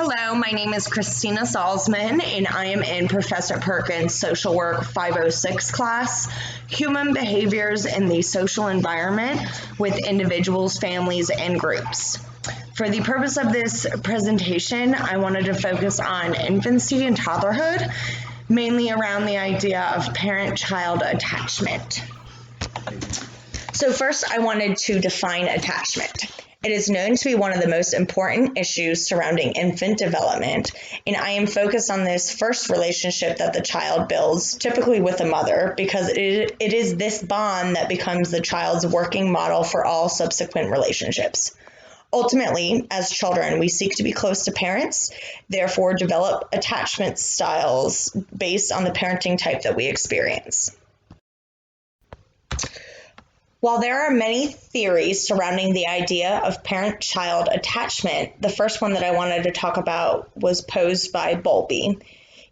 Hello, my name is Kristina Salzmann, and I am in Professor Perkins' Social Work 506 class, Human Behaviors in the Social Environment with Individuals, Families, and Groups. For the purpose of this presentation, I wanted to focus on infancy and toddlerhood, mainly around the idea of parent-child attachment. So first, I wanted to define attachment. It is known to be one of the most important issues surrounding infant development, and I am focused on this first relationship that the child builds, typically with a mother, because it is this bond that becomes the child's working model for all subsequent relationships. Ultimately, as children, we seek to be close to parents, therefore develop attachment styles based on the parenting type that we experience. While there are many theories surrounding the idea of parent-child attachment, the first one that I wanted to talk about was posed by Bowlby.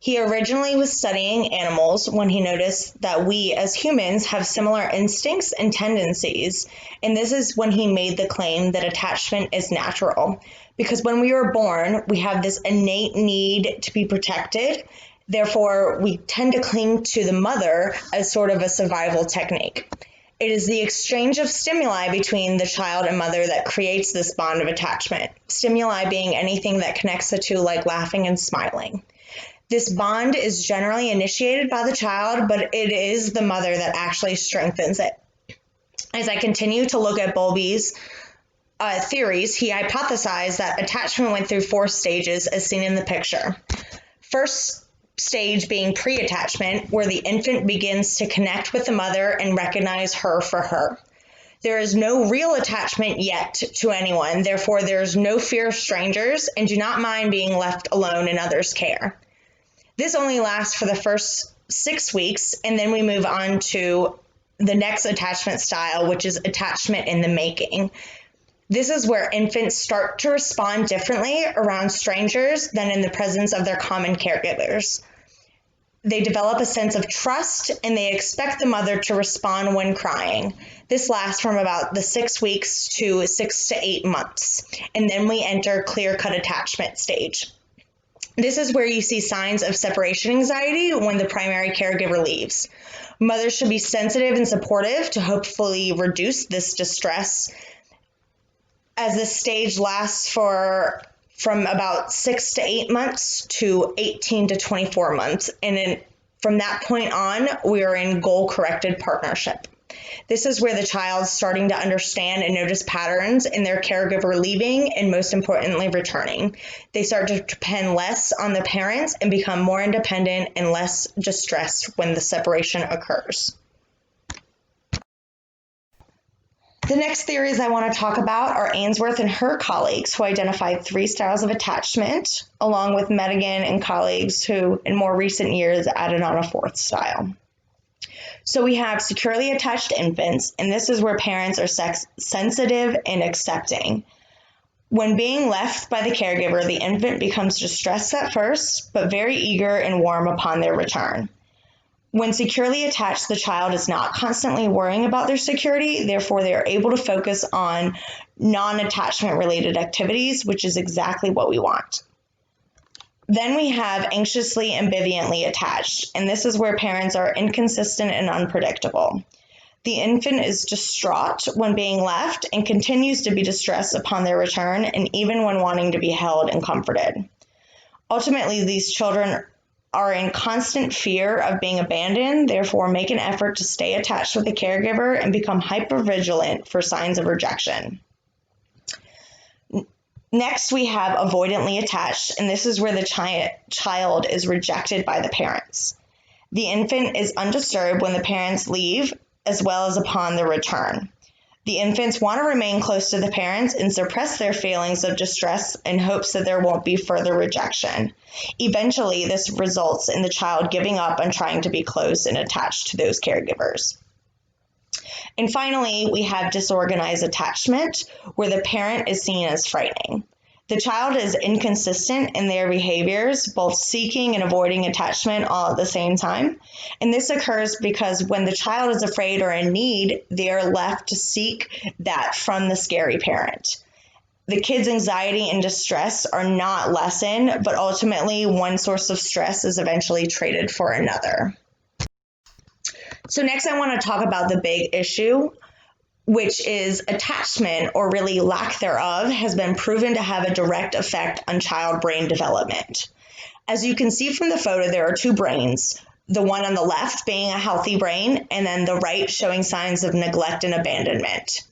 He originally was studying animals when he noticed that we as humans have similar instincts and tendencies, and this is when he made the claim that attachment is natural, because when we are born, we have this innate need to be protected. Therefore, we tend to cling to the mother as sort of a survival technique. It is the exchange of stimuli between the child and mother that creates this bond of attachment, stimuli being anything that connects the two, like laughing and smiling. This bond is generally initiated by the child, but it is the mother that actually strengthens it. As I continue to look at Bowlby's theories, he hypothesized that attachment went through 4 stages as seen in the picture. First stage being pre-attachment, where the infant begins to connect with the mother and recognize her for her. There is no real attachment yet to anyone, therefore there is no fear of strangers and do not mind being left alone in others' care. This only lasts for the first 6 weeks, and then we move on to the next attachment style, which is attachment in the making. This is where infants start to respond differently around strangers than in the presence of their common caregivers. They develop a sense of trust and they expect the mother to respond when crying. This lasts from about the 6 weeks to 6 to 8 months, and then we enter clear-cut attachment stage. This is where you see signs of separation anxiety when the primary caregiver leaves. Mothers should be sensitive and supportive to hopefully reduce this distress, as this stage lasts from about 6 to 8 months to 18 to 24 months. And from that point on, we are in goal-corrected partnership. This is where the child's starting to understand and notice patterns in their caregiver leaving and, most importantly, returning. They start to depend less on the parents and become more independent and less distressed when the separation occurs. The next theories I want to talk about are Ainsworth and her colleagues, who identified 3 styles of attachment, along with Madigan and colleagues who, in more recent years, added on a 4th style. So we have securely attached infants, and this is where parents are sensitive and accepting. When being left by the caregiver, the infant becomes distressed at first, but very eager and warm upon their return. When securely attached, the child is not constantly worrying about their security, therefore they are able to focus on non-attachment related activities, which is exactly what we want. Then we have anxiously ambivalently attached, and this is where parents are inconsistent and unpredictable. The infant is distraught when being left and continues to be distressed upon their return and even when wanting to be held and comforted. Ultimately, these children are in constant fear of being abandoned, therefore make an effort to stay attached with the caregiver and become hypervigilant for signs of rejection. Next, we have avoidantly attached, and this is where the child is rejected by the parents. The infant is undisturbed when the parents leave, as well as upon their return. The infants want to remain close to the parents and suppress their feelings of distress in hopes that there won't be further rejection. Eventually, this results in the child giving up on trying to be close and attached to those caregivers. And finally, we have disorganized attachment, where the parent is seen as frightening. The child is inconsistent in their behaviors, both seeking and avoiding attachment all at the same time. And this occurs because when the child is afraid or in need, they are left to seek that from the scary parent. The kids' anxiety and distress are not lessened, but ultimately one source of stress is eventually traded for another. So next I want to talk about the big issue, which is attachment, or really lack thereof, has been proven to have a direct effect on child brain development. As you can see from the photo, there are two brains, the one on the left being a healthy brain, and then the right showing signs of neglect and abandonment.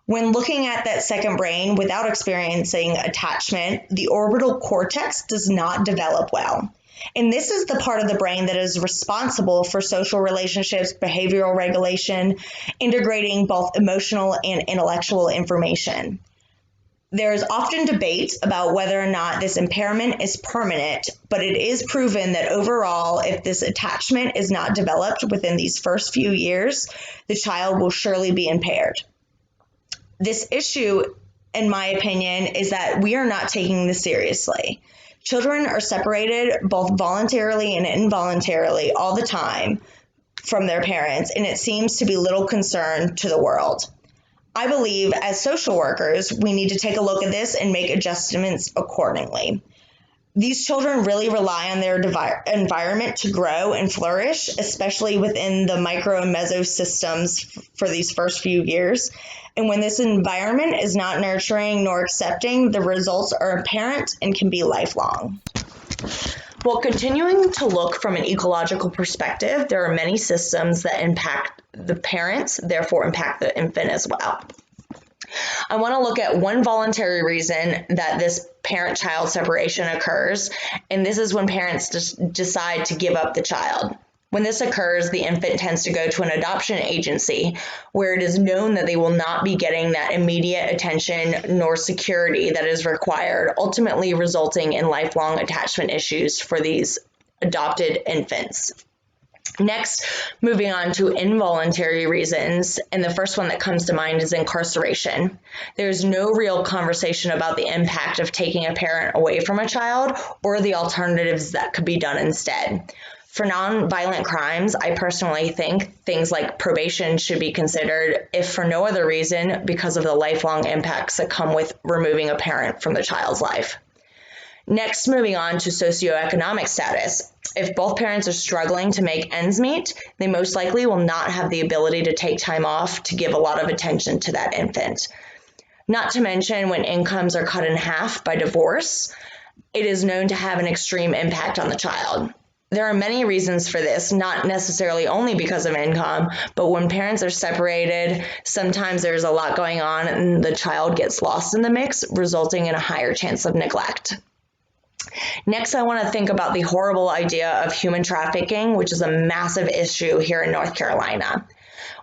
When looking at that second brain without experiencing attachment, the orbital cortex does not develop well. And this is the part of the brain that is responsible for social relationships, behavioral regulation, integrating both emotional and intellectual information. There is often debate about whether or not this impairment is permanent, but it is proven that overall, if this attachment is not developed within these first few years, the child will surely be impaired. This issue, in my opinion, is that we are not taking this seriously. Children are separated both voluntarily and involuntarily all the time from their parents, and it seems to be little concern to the world. I believe as social workers, we need to take a look at this and make adjustments accordingly. These children really rely on their environment to grow and flourish, especially within the micro and meso systems for these first few years. And when this environment is not nurturing nor accepting, the results are apparent and can be lifelong. While continuing to look from an ecological perspective, there are many systems that impact the parents, therefore impact the infant as well. I want to look at one voluntary reason that this parent-child separation occurs, and this is when parents decide to give up the child. When this occurs, the infant tends to go to an adoption agency where it is known that they will not be getting that immediate attention nor security that is required, ultimately resulting in lifelong attachment issues for these adopted infants. Next, moving on to involuntary reasons, and the first one that comes to mind is incarceration. There's no real conversation about the impact of taking a parent away from a child or the alternatives that could be done instead. For non-violent crimes, I personally think things like probation should be considered, if for no other reason, because of the lifelong impacts that come with removing a parent from the child's life. Next, moving on to socioeconomic status. If both parents are struggling to make ends meet, they most likely will not have the ability to take time off to give a lot of attention to that infant. Not to mention when incomes are cut in half by divorce, it is known to have an extreme impact on the child. There are many reasons for this, not necessarily only because of income, but when parents are separated, sometimes there's a lot going on and the child gets lost in the mix, resulting in a higher chance of neglect. Next, I want to think about the horrible idea of human trafficking, which is a massive issue here in North Carolina.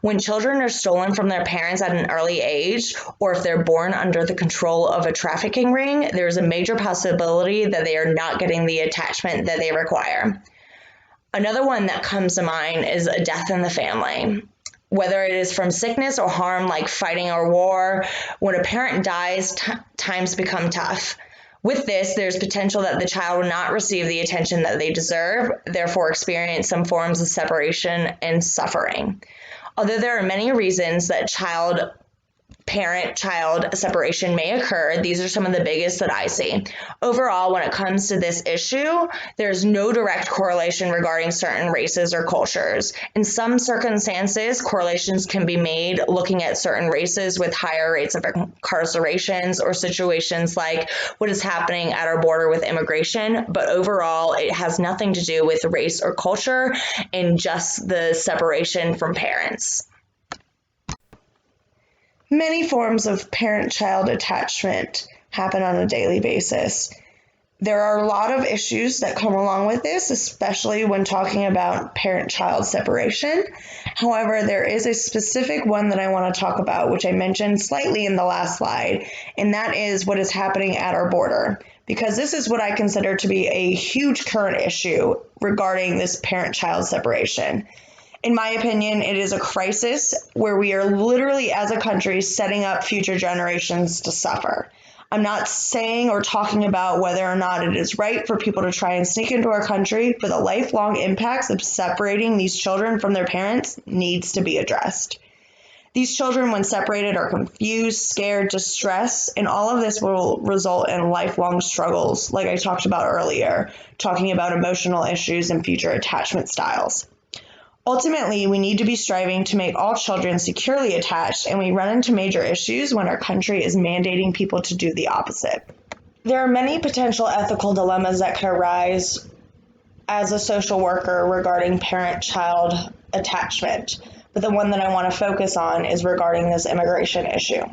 When children are stolen from their parents at an early age, or if they're born under the control of a trafficking ring, there's a major possibility that they are not getting the attachment that they require. Another one that comes to mind is a death in the family. Whether it is from sickness or harm like fighting or war, when a parent dies, times become tough. With this, there's potential that the child will not receive the attention that they deserve, therefore experience some forms of separation and suffering. Although there are many reasons that parent-child separation may occur, these are some of the biggest that I see. Overall, when it comes to this issue, there's no direct correlation regarding certain races or cultures. In some circumstances, correlations can be made looking at certain races with higher rates of incarcerations or situations like what is happening at our border with immigration, but overall, it has nothing to do with race or culture and just the separation from parents. Many forms of parent-child attachment happen on a daily basis. There are a lot of issues that come along with this, especially when talking about parent-child separation. However, there is a specific one that I want to talk about, which I mentioned slightly in the last slide, and that is what is happening at our border. Because this is what I consider to be a huge current issue regarding this parent-child separation. In my opinion, it is a crisis where we are literally, as a country, setting up future generations to suffer. I'm not saying or talking about whether or not it is right for people to try and sneak into our country, but the lifelong impacts of separating these children from their parents needs to be addressed. These children, when separated, are confused, scared, distressed, and all of this will result in lifelong struggles, like I talked about earlier, talking about emotional issues and future attachment styles. Ultimately, we need to be striving to make all children securely attached, and we run into major issues when our country is mandating people to do the opposite. There are many potential ethical dilemmas that could arise as a social worker regarding parent-child attachment, but the one that I want to focus on is regarding this immigration issue.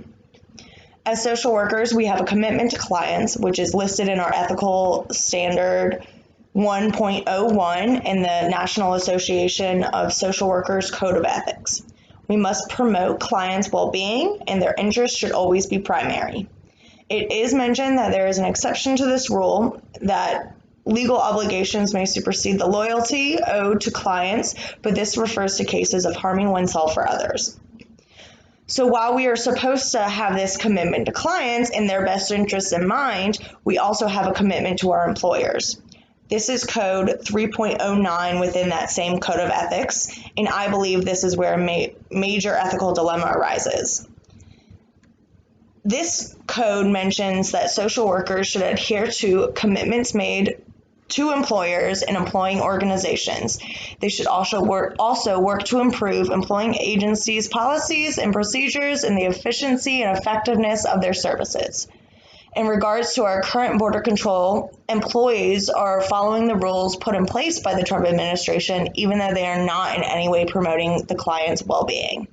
As social workers, we have a commitment to clients, which is listed in our ethical standard 1.01 in the National Association of Social Workers Code of Ethics. We must promote clients' well-being, and their interests should always be primary. It is mentioned that there is an exception to this rule, that legal obligations may supersede the loyalty owed to clients, but this refers to cases of harming oneself or others. So while we are supposed to have this commitment to clients and their best interests in mind, we also have a commitment to our employers. This is code 3.09 within that same code of ethics, and I believe this is where a major ethical dilemma arises. This code mentions that social workers should adhere to commitments made to employers and employing organizations. They should also work to improve employing agencies' policies and procedures and the efficiency and effectiveness of their services. In regards to our current border control, employees are following the rules put in place by the Trump administration, even though they are not in any way promoting the client's well-being.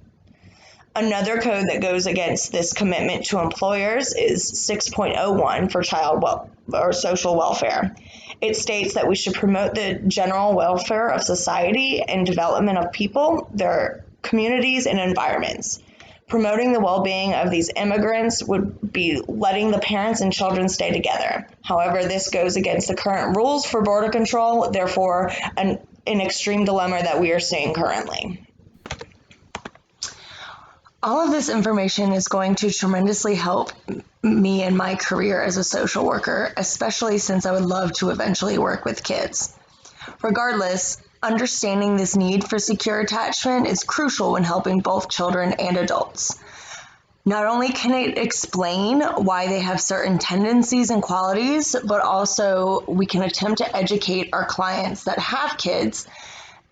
Another code that goes against this commitment to employers is 6.01 for social welfare. It states that we should promote the general welfare of society and development of people, their communities, and environments. Promoting the well-being of these immigrants would be letting the parents and children stay together. However, this goes against the current rules for border control, therefore an extreme dilemma that we are seeing currently. All of this information is going to tremendously help me in my career as a social worker, especially since I would love to eventually work with kids. Regardless, understanding this need for secure attachment is crucial when helping both children and adults. Not only can it explain why they have certain tendencies and qualities, but also we can attempt to educate our clients that have kids,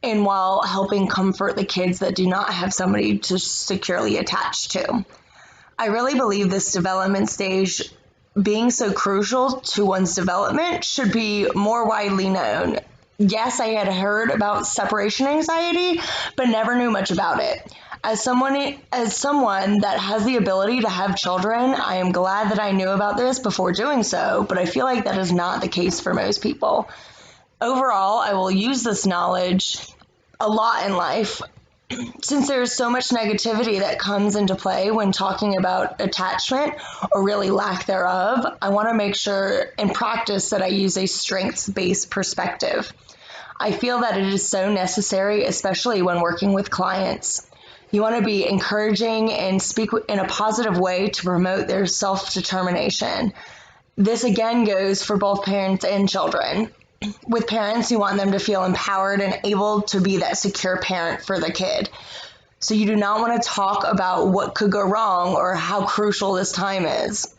and while helping comfort the kids that do not have somebody to securely attach to. I really believe this development stage, being so crucial to one's development, should be more widely known. Yes, I had heard about separation anxiety, but never knew much about it. As someone that has the ability to have children, I am glad that I knew about this before doing so, but I feel like that is not the case for most people. Overall, I will use this knowledge a lot in life. Since there's so much negativity that comes into play when talking about attachment, or really lack thereof, I want to make sure in practice that I use a strengths-based perspective. I feel that it is so necessary, especially when working with clients. You want to be encouraging and speak in a positive way to promote their self-determination. This again goes for both parents and children. With parents, you want them to feel empowered and able to be that secure parent for the kid. So you do not want to talk about what could go wrong or how crucial this time is.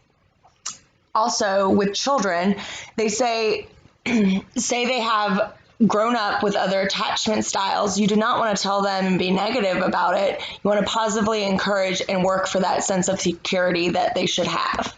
Also, with children, they say they have grown up with other attachment styles. You do not want to tell them and be negative about it. You want to positively encourage and work for that sense of security that they should have.